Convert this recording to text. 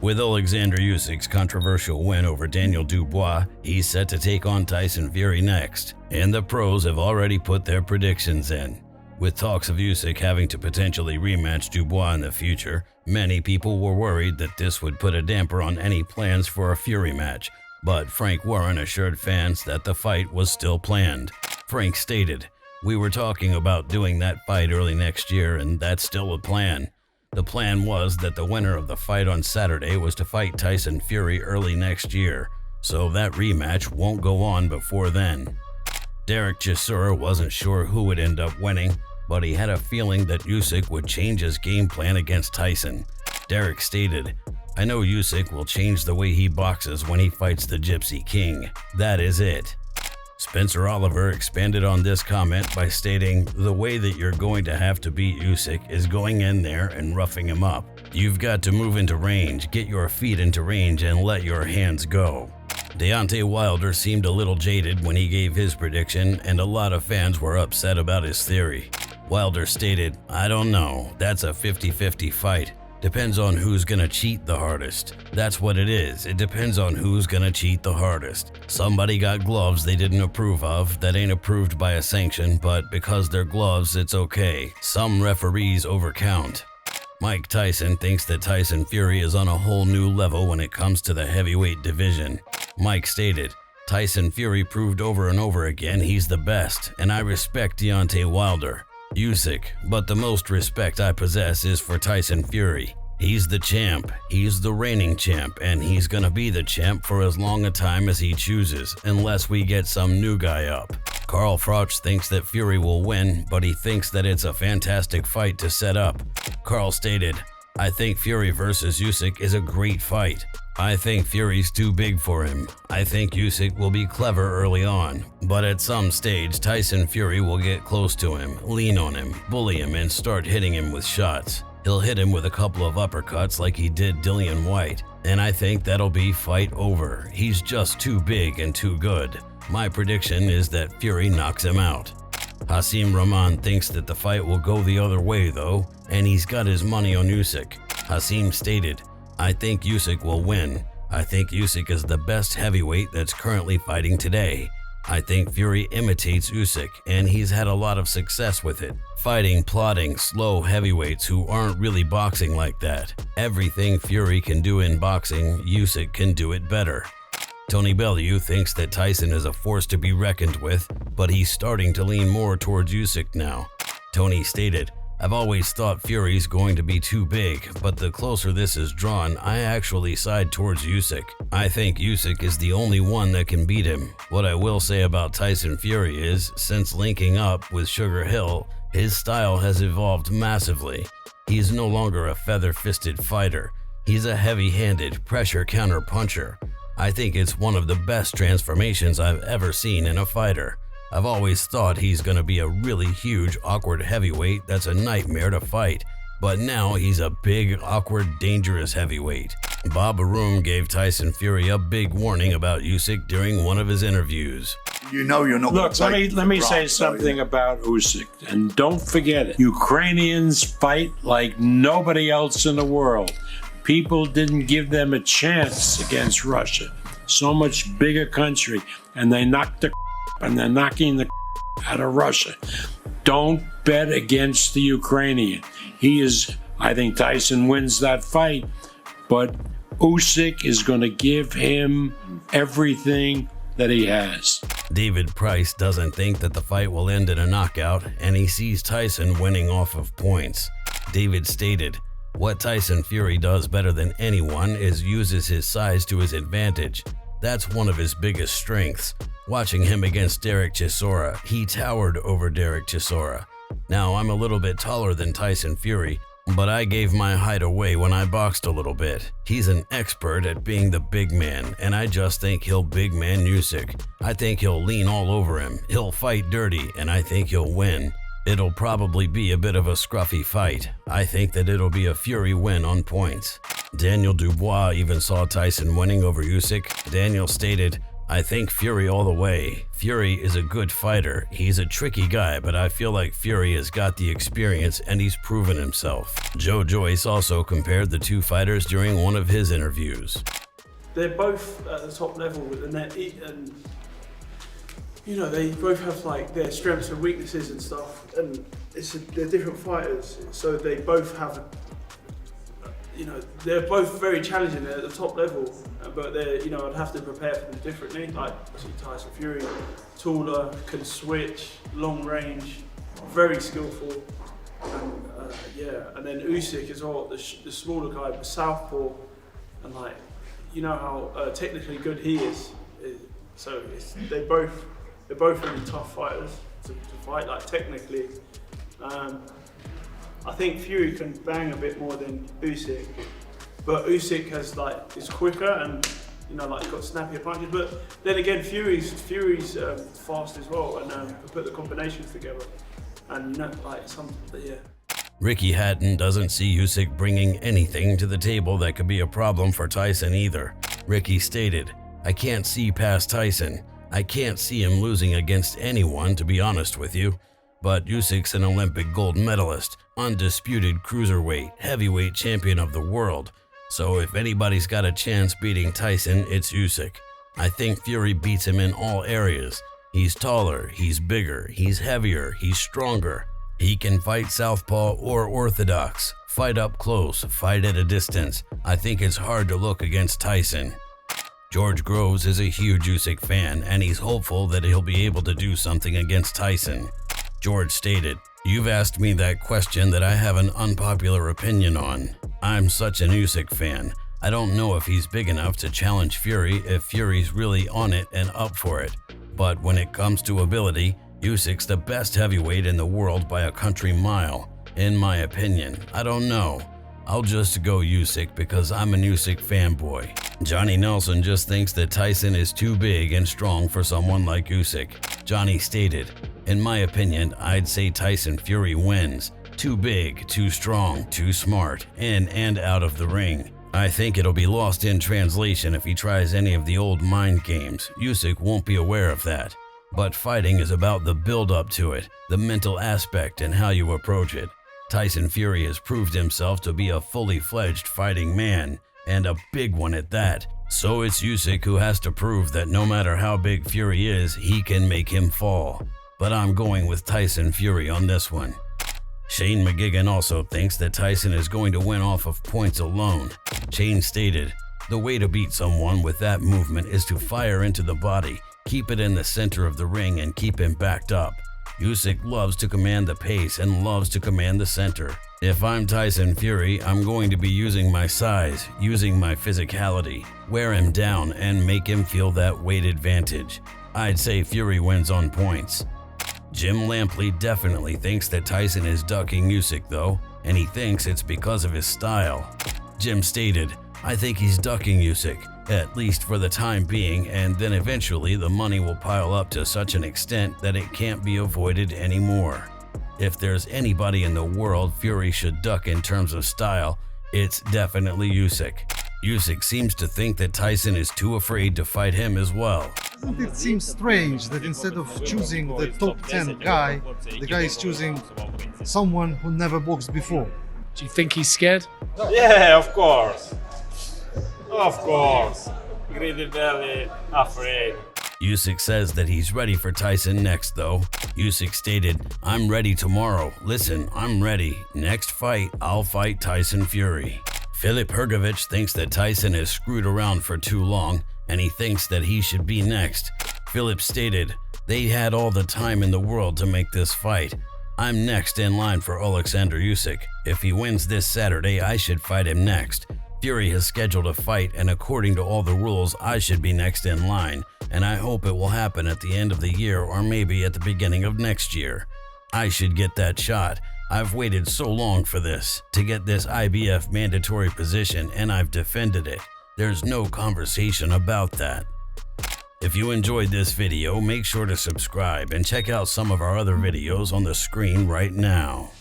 With Oleksandr Usyk's controversial win over Daniel Dubois, he's set to take on Tyson Fury next, and the pros have already put their predictions in. With talks of Usyk having to potentially rematch Dubois in the future, many people were worried that this would put a damper on any plans for a Fury match, but Frank Warren assured fans that the fight was still planned. Frank stated, "We were talking about doing that fight early next year, and that's still a plan. The plan was that the winner of the fight on Saturday was to fight Tyson Fury early next year, so that rematch won't go on before then." Derek Chisora wasn't sure who would end up winning, but he had a feeling that Usyk would change his game plan against Tyson. Derek stated, "I know Usyk will change the way he boxes when he fights the Gypsy King. That is it." Spencer Oliver expanded on this comment by stating, "The way that you're going to have to beat Usyk is going in there and roughing him up. You've got to move into range, get your feet into range, and let your hands go." Deontay Wilder seemed a little jaded when he gave his prediction, and a lot of fans were upset about his theory. Wilder stated, "I don't know, that's a 50-50 fight. Depends on who's gonna cheat the hardest. That's what it is, it depends on who's gonna cheat the hardest. Somebody got gloves they didn't approve of that ain't approved by a sanction, but because they're gloves, it's okay. Some referees overcount." Mike Tyson thinks that Tyson Fury is on a whole new level when it comes to the heavyweight division. Mike stated, "Tyson Fury proved over and over again he's the best, and I respect Deontay Wilder. Usyk, but the most respect I possess is for Tyson Fury. He's the champ, he's the reigning champ, and he's gonna be the champ for as long a time as he chooses, unless we get some new guy up." Carl Froch thinks that Fury will win, but he thinks that it's a fantastic fight to set up. Carl stated, "I think Fury versus Usyk is a great fight. I think Fury's too big for him. I think Usyk will be clever early on, but at some stage Tyson Fury will get close to him, lean on him, bully him, and start hitting him with shots. He'll hit him with a couple of uppercuts like he did Dillian White, and I think that'll be fight over. He's just too big and too good. My prediction is that Fury knocks him out." Hasim Rahman thinks that the fight will go the other way though, and he's got his money on Usyk. Hasim stated, "I think Usyk will win. I think Usyk is the best heavyweight that's currently fighting today. I think Fury imitates Usyk, and he's had a lot of success with it. Fighting, plodding, slow heavyweights who aren't really boxing like that. Everything Fury can do in boxing, Usyk can do it better." Tony Bellew thinks that Tyson is a force to be reckoned with, but he's starting to lean more towards Usyk now. Tony stated, "I've always thought Fury's going to be too big, but the closer this is drawn, I actually side towards Usyk. I think Usyk is the only one that can beat him. What I will say about Tyson Fury is, since linking up with Sugar Hill, his style has evolved massively. He's no longer a feather-fisted fighter. He's a heavy-handed, pressure-counter puncher. I think it's one of the best transformations I've ever seen in a fighter. I've always thought he's going to be a really huge, awkward heavyweight that's a nightmare to fight, but now he's a big, awkward, dangerous heavyweight." Bob Arum gave Tyson Fury a big warning about Usyk during one of his interviews. You know you're not. Look, let me say something about Usyk, and don't forget it. Ukrainians fight like nobody else in the world. People didn't give them a chance against Russia. So much bigger country, and they knocked the and they're knocking the out of Russia. Don't bet against the Ukrainian. I think Tyson wins that fight, but Usyk is going to give him everything that he has. David Price doesn't think that the fight will end in a knockout, and he sees Tyson winning off of points. David stated, "What Tyson Fury does better than anyone is uses his size to his advantage. That's one of his biggest strengths. Watching him against Derek Chisora, he towered over Derek Chisora. Now, I'm a little bit taller than Tyson Fury, but I gave my height away when I boxed a little bit. He's an expert at being the big man, and I just think he'll big man Usyk. I think he'll lean all over him, he'll fight dirty, and I think he'll win. It'll probably be a bit of a scruffy fight. I think that it'll be a Fury win on points." Daniel Dubois even saw Tyson winning over Usyk. Daniel stated, I think Fury all the way. Fury is a good fighter. He's a tricky guy, but I feel like Fury has got the experience and he's proven himself. Joe Joyce also compared the two fighters during one of his interviews. They're both at the top level, and you know, they both have like their strengths and weaknesses and stuff, and they're different fighters, so they both have, you know, they're both very challenging. They're at the top level, but they're, you know, I'd have to prepare for them differently. Like, see Tyson Fury, taller, can switch, long range, very skillful, and yeah. And then Usyk as well, the smaller guy, the southpaw, and like, you know how technically good he is. So they're both really tough fighters to fight, like technically. I think Fury can bang a bit more than Usyk, but Usyk has is quicker and, you know, like got snappier punches. But then again, Fury's fast as well, and put the combinations together, and, you know, yeah. Ricky Hatton doesn't see Usyk bringing anything to the table that could be a problem for Tyson either. Ricky stated, "I can't see past Tyson. I can't see him losing against anyone, to be honest with you. But Usyk's an Olympic gold medalist, undisputed cruiserweight, heavyweight champion of the world. So if anybody's got a chance beating Tyson, it's Usyk. I think Fury beats him in all areas. He's taller, he's bigger, he's heavier, he's stronger. He can fight southpaw or orthodox, fight up close, fight at a distance. I think it's hard to look against Tyson." George Groves is a huge Usyk fan, and he's hopeful that he'll be able to do something against Tyson. George stated, "You've asked me that question that I have an unpopular opinion on. I'm such an Usyk fan. I don't know if he's big enough to challenge Fury if Fury's really on it and up for it. But when it comes to ability, Usyk's the best heavyweight in the world by a country mile. In my opinion, I don't know. I'll just go Usyk because I'm an Usyk fanboy." Johnny Nelson just thinks that Tyson is too big and strong for someone like Usyk. Johnny stated, "In my opinion, I'd say Tyson Fury wins. Too big, too strong, too smart, in and out of the ring. I think it'll be lost in translation if he tries any of the old mind games. Usyk won't be aware of that. But fighting is about the build-up to it, the mental aspect and how you approach it. Tyson Fury has proved himself to be a fully fledged fighting man, and a big one at that. So it's Usyk who has to prove that no matter how big Fury is, he can make him fall. But I'm going with Tyson Fury on this one." Shane McGuigan also thinks that Tyson is going to win off of points alone. Shane stated, "The way to beat someone with that movement is to fire into the body, keep it in the center of the ring and keep him backed up. Usyk loves to command the pace and loves to command the center. If I'm Tyson Fury, I'm going to be using my size, using my physicality, wear him down and make him feel that weight advantage. I'd say Fury wins on points." Jim Lampley definitely thinks that Tyson is ducking Usyk though, and he thinks it's because of his style. Jim stated, "I think he's ducking Usyk, at least for the time being, and then eventually the money will pile up to such an extent that it can't be avoided anymore. If there's anybody in the world Fury should duck in terms of style, it's definitely Usyk. Usyk seems to think that Tyson is too afraid to fight him as well." Doesn't it seem strange that instead of choosing the top 10 guy, the guy is choosing someone who never boxed before? Do you think he's scared? Yeah, of course. Of course. Really, really afraid. Usyk says that he's ready for Tyson next though. Usyk stated, "I'm ready tomorrow. Listen, I'm ready. Next fight, I'll fight Tyson Fury." Filip Hrgovic thinks that Tyson has screwed around for too long, and he thinks that he should be next. Filip stated, "They had all the time in the world to make this fight. I'm next in line for Oleksandr Usyk. If he wins this Saturday, I should fight him next. Fury has scheduled a fight, and according to all the rules, I should be next in line, and I hope it will happen at the end of the year or maybe at the beginning of next year. I should get that shot. I've waited so long for this, to get this IBF mandatory position, and I've defended it. There's no conversation about that." If you enjoyed this video, make sure to subscribe and check out some of our other videos on the screen right now.